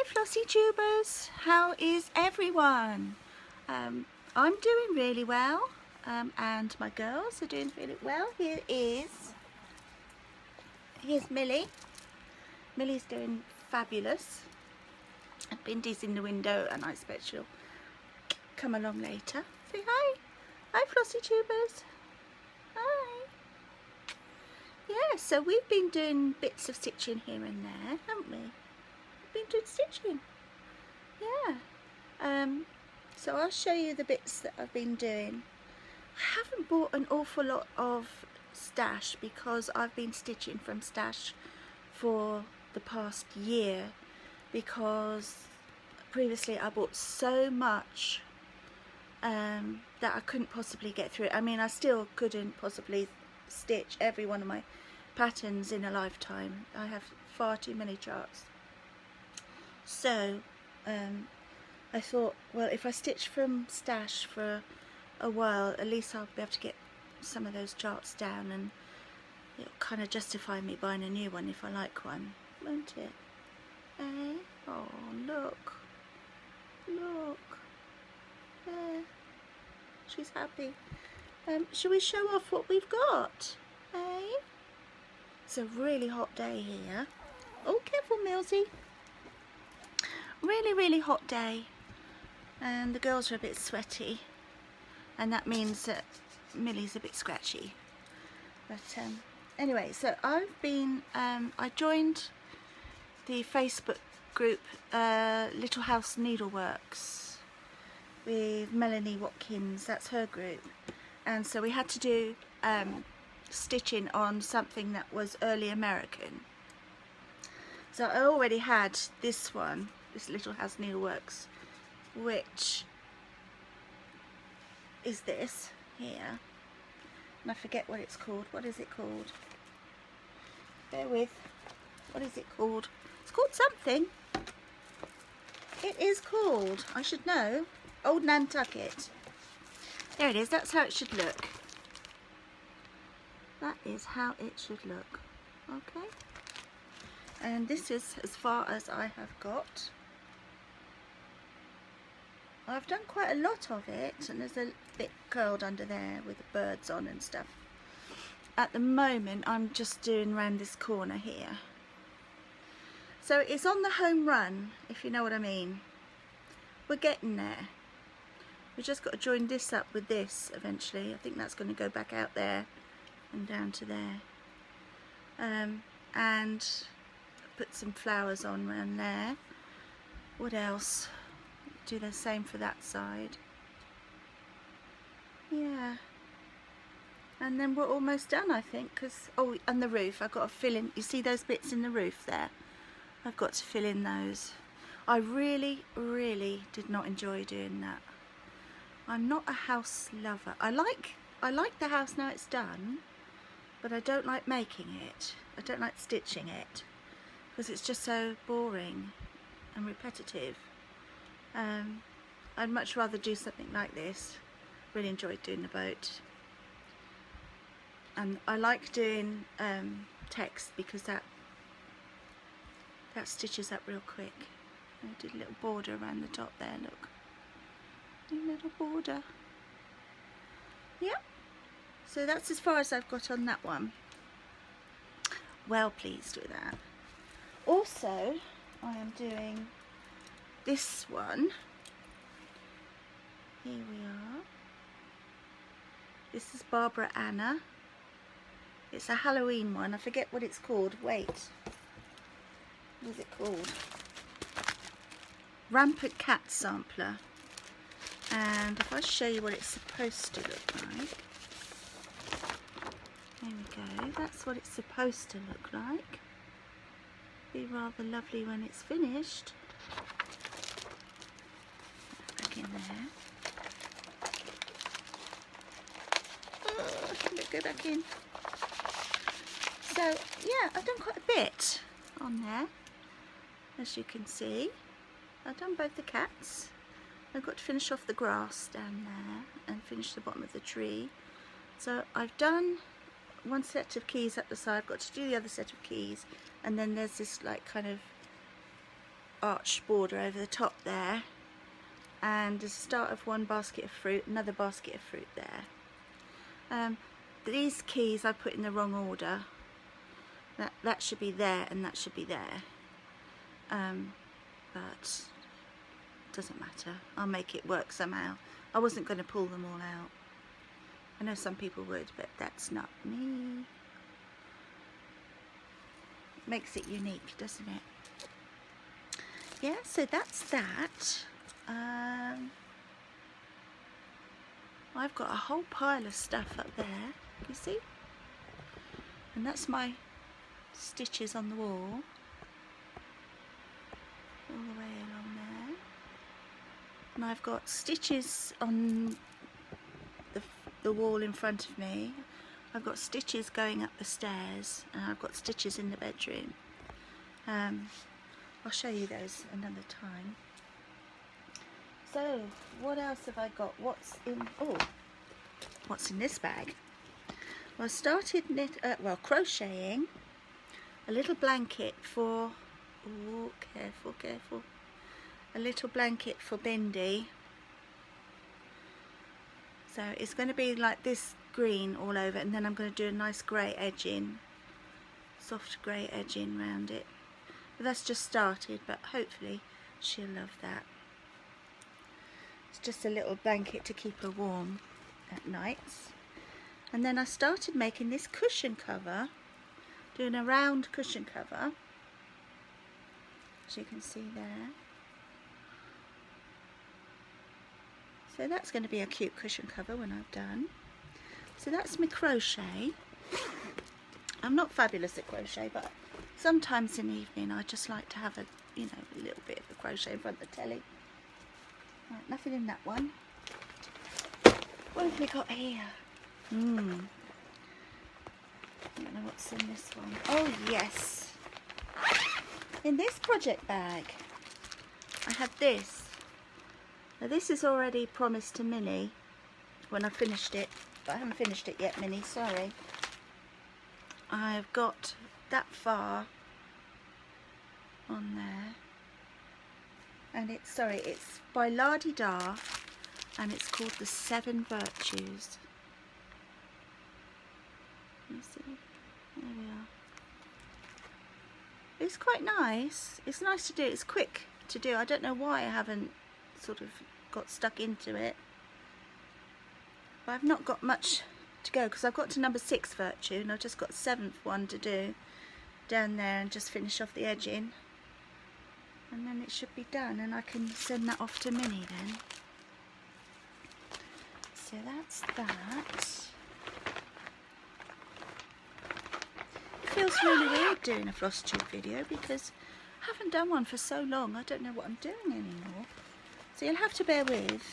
Flossie tubers, how is everyone? I'm doing really well, and my girls are doing really well. Here's Millie. Millie's doing fabulous. And Bindy's in the window, and I expect she'll come along later. Say hi. Hi Flossie tubers. Hi. Yeah, so we've been doing bits of stitching here and there, haven't we? Been doing stitching, yeah. So I'll show you the bits that I've been doing. I haven't bought an awful lot of stash because I've been stitching from stash for the past year, because previously I bought so much that I couldn't possibly get through it. I mean, I still couldn't possibly stitch every one of my patterns in a lifetime. I have far too many charts. So I thought, well, if I stitch from stash for a while, at least I'll be able to get some of those charts down, and it'll kind of justify me buying a new one if I like one, won't it? Eh? Oh, look. Look. There. She's happy. Shall we show off what we've got? Eh? It's a really hot day here. Oh, careful, Millsy. Really hot day, and the girls are a bit sweaty, and that means that Millie's a bit scratchy. But anyway, so I've been I joined the Facebook group Little House Needleworks with Melanie Watkins. That's her group, and so we had to do stitching on something that was early American. So I already had this one, this Little House Needleworks, which is this here, and I forget what it's called. What is it called? Bear with. What is it called? It's called something. It is called, I should know, Old Nantucket. There it is. That's how it should look. That is how it should look. Okay. And this is as far as I have got. I've done quite a lot of it, and there's a bit curled under there with the birds on and stuff. At the moment I'm just doing around this corner here. So it's on the home run, if you know what I mean. We're getting there. We've just got to join this up with this eventually. I think that's going to go back out there and down to there. And put some flowers on around there. What else? Do the same for that side. Yeah. And then we're almost done, I think, because, oh, and the roof, I've got to fill in, you see those bits in the roof there? I've got to fill in those. I really did not enjoy doing that. I'm not a house lover. I like the house now it's done, but I don't like making it. I don't like stitching it, because it's just so boring and repetitive. I'd much rather do something like this. Really enjoyed doing the boat, and I like doing text because that stitches up real quick. I did a little border around the top there, look. A little border. Yep. So that's as far as I've got on that one. Well pleased with that. Also, I am doing this one. Here we are. This is Barbara Anna. It's a Halloween one. I forget what it's called. Wait. What is it called? Rampant Cat Sampler. And if I show you what it's supposed to look like. There we go. That's what it's supposed to look like. Be rather lovely when it's finished. Back in there. Oh, go back in. So yeah, I've done quite a bit on there, as you can see. I've done both the cats. I've got to finish off the grass down there and finish the bottom of the tree. So I've done one set of keys up the side. I've got to do the other set of keys, and then there's this like kind of arched border over the top there, and the start of one basket of fruit, another basket of fruit there. These keys I put in the wrong order. That should be there and that should be there, but doesn't matter, I'll make it work somehow. I wasn't going to pull them all out. I know some people would, but that's not me. Makes it unique, doesn't it? Yeah, so that's that. I've got a whole pile of stuff up there, you see? And that's my stitches on the wall. All the way along there. And I've got stitches on the wall in front of me. I've got stitches going up the stairs, and I've got stitches in the bedroom. I'll show you those another time. So what else have I got? What's in this bag? Well, I started crocheting a little blanket for, careful, a little blanket for Bindi. So it's going to be like this green all over, and then I'm going to do a nice grey edging, soft grey edging around it. But that's just started, but hopefully she'll love that. It's just a little blanket to keep her warm at nights. And then I started making this cushion cover, doing a round cushion cover, as you can see there. So that's going to be a cute cushion cover when I've done. So that's my crochet. I'm not fabulous at crochet, but sometimes in the evening I just like to have a little bit of a crochet in front of the telly. Right, nothing in that one. What have we got here? I don't know what's in this one. Oh yes, in this project bag I have this. Now this is already promised to Minnie when I finished it, but I haven't finished it yet, Minnie, sorry. I've got that far on there, and it's by La Di Da, and it's called The 7 Virtues. You see? There we are. It's quite nice. It's nice to do. It's quick to do. I don't know why I haven't sort of got stuck into it, but I've not got much to go because I've got to number 6 virtue, and I've just got 7th one to do down there and just finish off the edging, and then it should be done, and I can send that off to Minnie then. So that's that. It feels really weird doing a floss tube video because I haven't done one for so long. I don't know what I'm doing anymore. So you'll have to bear with.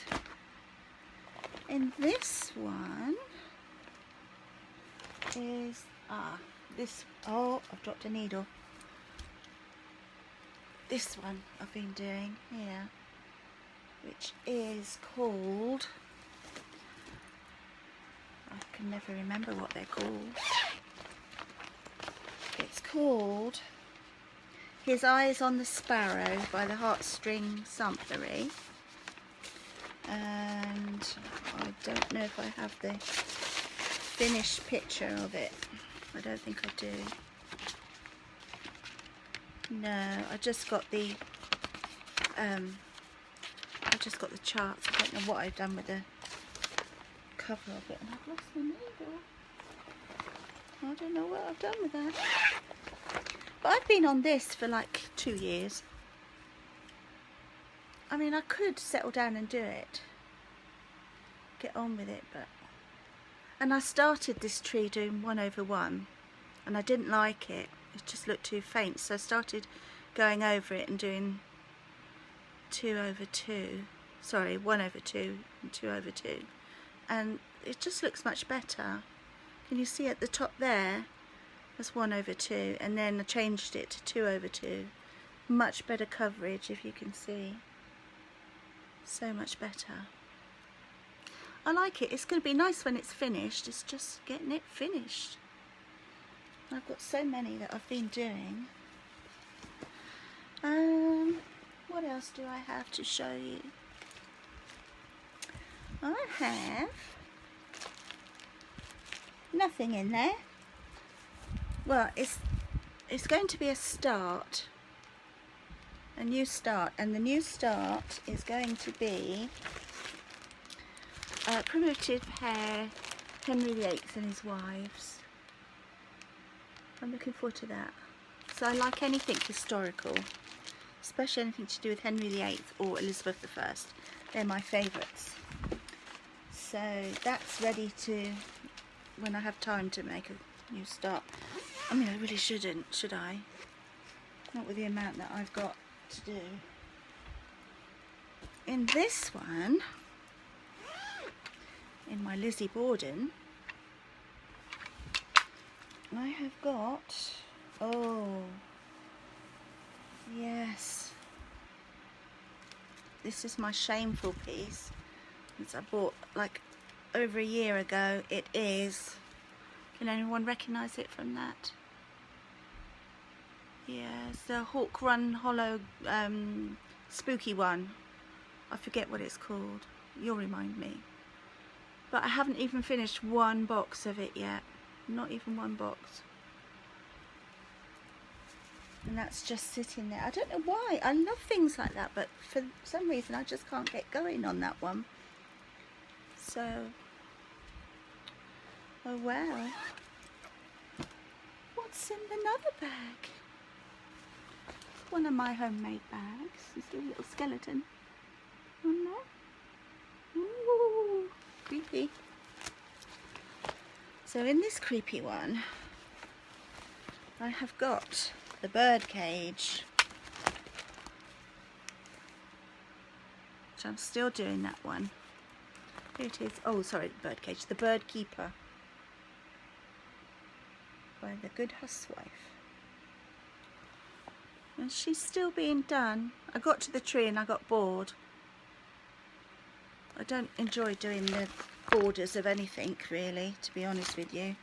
In this one is, I've dropped a needle. This one I've been doing here, which is called, I can never remember what they're called. It's called His Eyes on the Sparrow by the Heartstring Samplery. And I don't know if I have the finished picture of it. I don't think I do. No, I just got the charts. I don't know what I've done with the cover of it, and I've lost my needle. I don't know what I've done with that. But I've been on this for like 2 years. I mean, I could settle down and do it, get on with it, but... And I started this tree doing 1 over 1, and I didn't like it. It just looked too faint, so I started going over it and doing 2 over 2. Sorry, 1 over 2 and 2 over 2. And it just looks much better. Can you see at the top there? That's 1 over 2, and then I changed it to 2 over 2. Much better coverage, if you can see. So much better. I like it. It's going to be nice when it's finished. It's just getting it finished. I've got so many that I've been doing. else do I have to show you? I have nothing in there. Well, it's going to be a start, a new start, and the new start is going to be Primitive Hair, Henry VIII and his wives. I'm looking forward to that. So I like anything historical, especially anything to do with Henry VIII or Elizabeth I. They're my favourites. So that's ready to, when I have time to make a new start. I mean, I really shouldn't, should I? Not with the amount that I've got to do. In this one, in my Lizzie Borden, I have got, oh, yes, this is my shameful piece, which I bought like over a year ago. It is, can anyone recognise it from that? Yeah, it's the Hawk Run Hollow spooky one. I forget what it's called, you'll remind me. But I haven't even finished one box of it yet. Not even one box. And that's just sitting there. I don't know why. I love things like that, but for some reason I just can't get going on that one. So, oh well. What's in another bag? It's one of my homemade bags. It's a little skeleton. Oh no. Ooh, creepy. So in this creepy one, I have got the bird cage, which I'm still doing that one. Here it is. Oh, sorry, the bird cage. The Bird Keeper by the Good Housewife. And she's still being done. I got to the tree and I got bored. I don't enjoy doing the borders of anything, really, to be honest with you.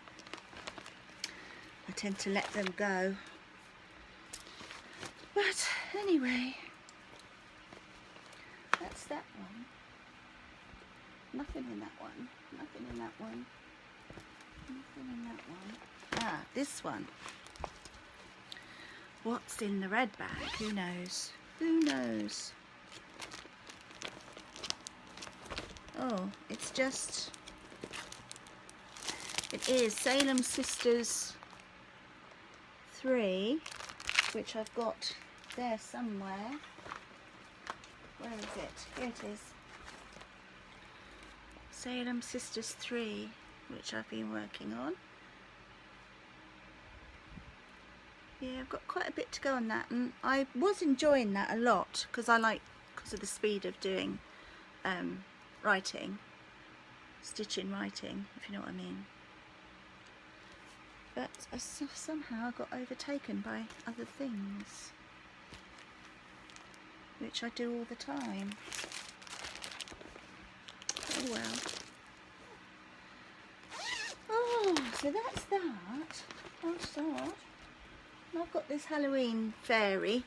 I tend to let them go. But anyway, that's that one. Nothing in that one. Nothing in that one. Nothing in that one. Ah, this one. What's in the red bag? Who knows? Who knows? Oh, it's just, it is Salem Sisters 3, which I've got there somewhere. Where is it? Here it is. Salem Sisters 3, which I've been working on. Yeah, I've got quite a bit to go on that, and I was enjoying that a lot because of the speed of doing writing, stitching writing, if you know what I mean. But I somehow got overtaken by other things, which I do all the time. Oh well. Oh, so that's that. I'll start. And I've got this Halloween fairy.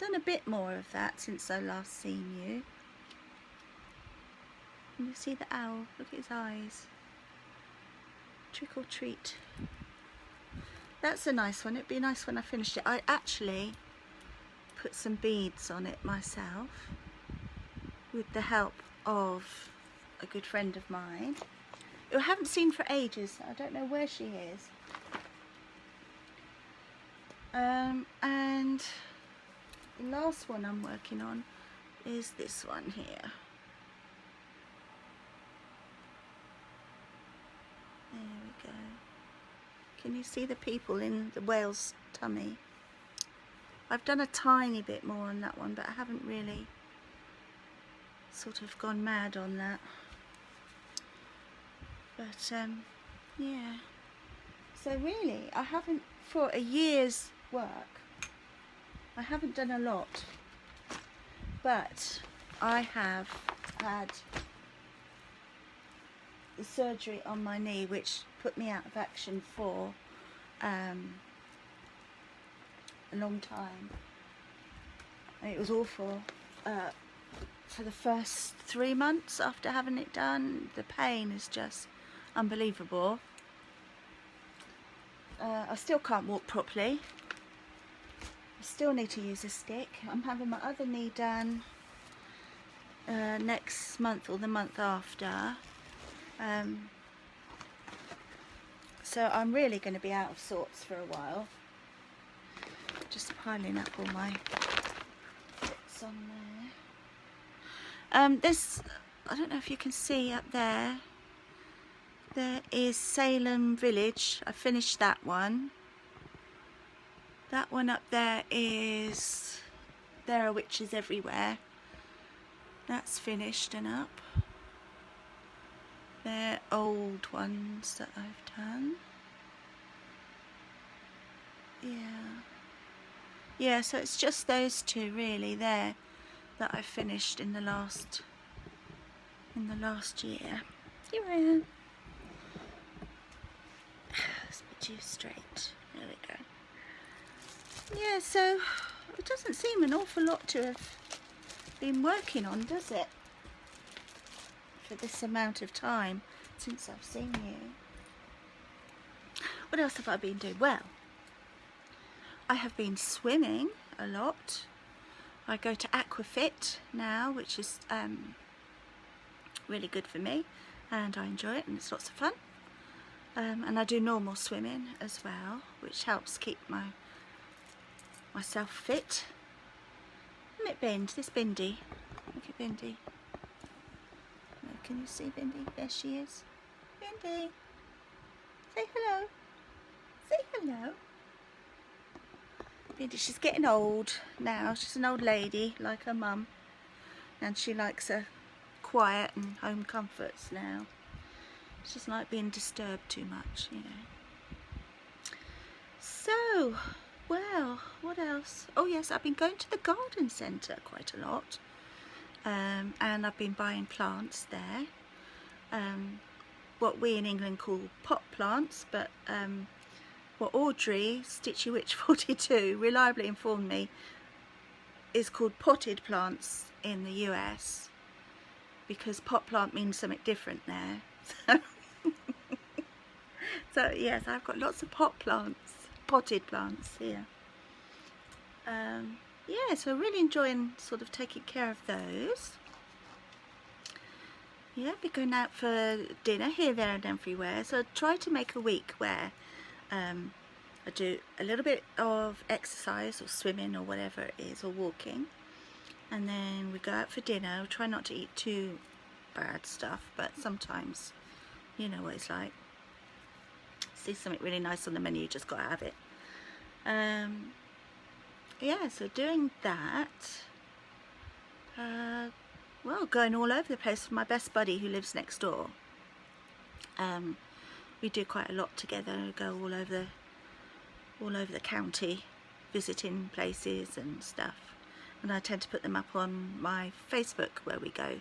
Done a bit more of that since I last seen you. And you see the owl, look at his eyes. Trick or treat. That's a nice one. It'd be nice when I finished it. I actually put some beads on it myself with the help of a good friend of mine who I haven't seen for ages. I don't know where she is. And the last one I'm working on is this one here. There we go. Can you see the people in the whale's tummy? I've done a tiny bit more on that one, but I haven't really sort of gone mad on that. But yeah. So really, I haven't, for a year's work, I haven't done a lot, but I have had the surgery on my knee, which put me out of action for a long time. And it was awful for the first 3 months after having it done. The pain is just unbelievable. I still can't walk properly. I still need to use a stick. I'm having my other knee done next month or the month after. So I'm really going to be out of sorts for a while. Just piling up all my bits on there. This, I don't know if you can see up there. There is Salem Village. I finished that one. That one up there is There Are Witches Everywhere. That's finished and up. They're old ones that I've done. Yeah, so it's just those two really there that I finished in the last year. Here I am. Let's put you straight. There we go. Yeah, so it doesn't seem an awful lot to have been working on, does it? For this amount of time since I've seen you. What else have I been doing? Well, I have been swimming a lot. I go to Aquafit now, which is really good for me, and I enjoy it, and it's lots of fun. And I do normal swimming as well, which helps keep myself fit. Isn't it Bind? This Bindi. Look at Bindi. Can you see Bindi? There she is. Bindi. Say hello. Say hello. Bindi, she's getting old now. She's an old lady like her mum. And she likes her quiet and home comforts now. She doesn't like being disturbed too much, you know. So, well, what else? Oh yes, I've been going to the garden centre quite a lot. And I've been buying plants there. What we in England call pot plants, but what Audrey, Stitchy Witch 42, reliably informed me is called potted plants in the US, because pot plant means something different there. So yes, I've got lots of potted plants here. Yeah, so really enjoying sort of taking care of those. Yeah, be going out for dinner here, there and everywhere. So I try to make a week where I do a little bit of exercise or swimming or whatever it is, or walking, and then we go out for dinner. We try not to eat too bad stuff, but sometimes you know what it's like. See something really nice on the menu, you just gotta have it. Yeah, so doing that. Well, going all over the place with my best buddy who lives next door. We do quite a lot together. We go all over the county, visiting places and stuff. And I tend to put them up on my Facebook where we go.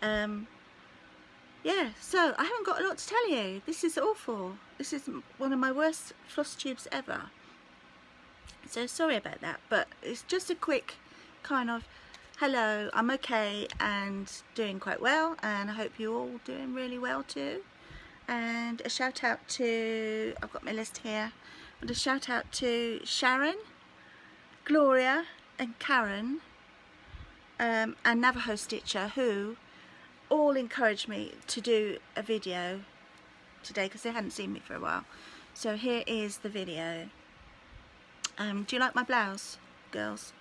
Yeah, so I haven't got a lot to tell you. This is awful. This is one of my worst floss tubes ever. So sorry about that, but it's just a quick kind of hello, I'm okay and doing quite well, and I hope you're all doing really well too. And a shout out to, I've got my list here, but a shout out to Sharon, Gloria and Karen and Navajo Stitcher, who all encouraged me to do a video today because they hadn't seen me for a while. So here is the video. Do you like my blouse, girls?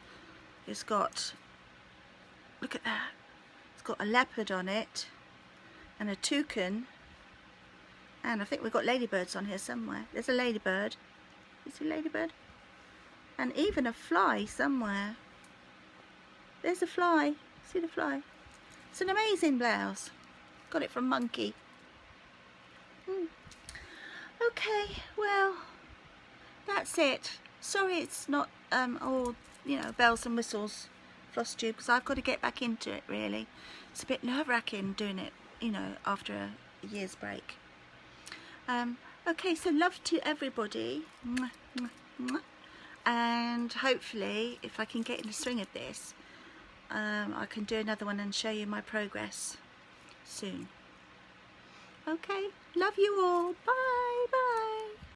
It's got, look at that, it's got a leopard on it and a toucan, and I think we've got ladybirds on here somewhere. There's a ladybird. You see a ladybird? And even a fly somewhere. There's a fly. See the fly? It's an amazing blouse. Got it from Monkey. Okay, well, that's it. Sorry it's not all, you know, bells and whistles floss tube, because I've got to get back into it really. It's a bit nerve-wracking doing it, you know, after a year's break. Okay, so love to everybody. and hopefully if I can get in the swing of this, I can do another one and show you my progress soon. Okay, love you all. Bye bye.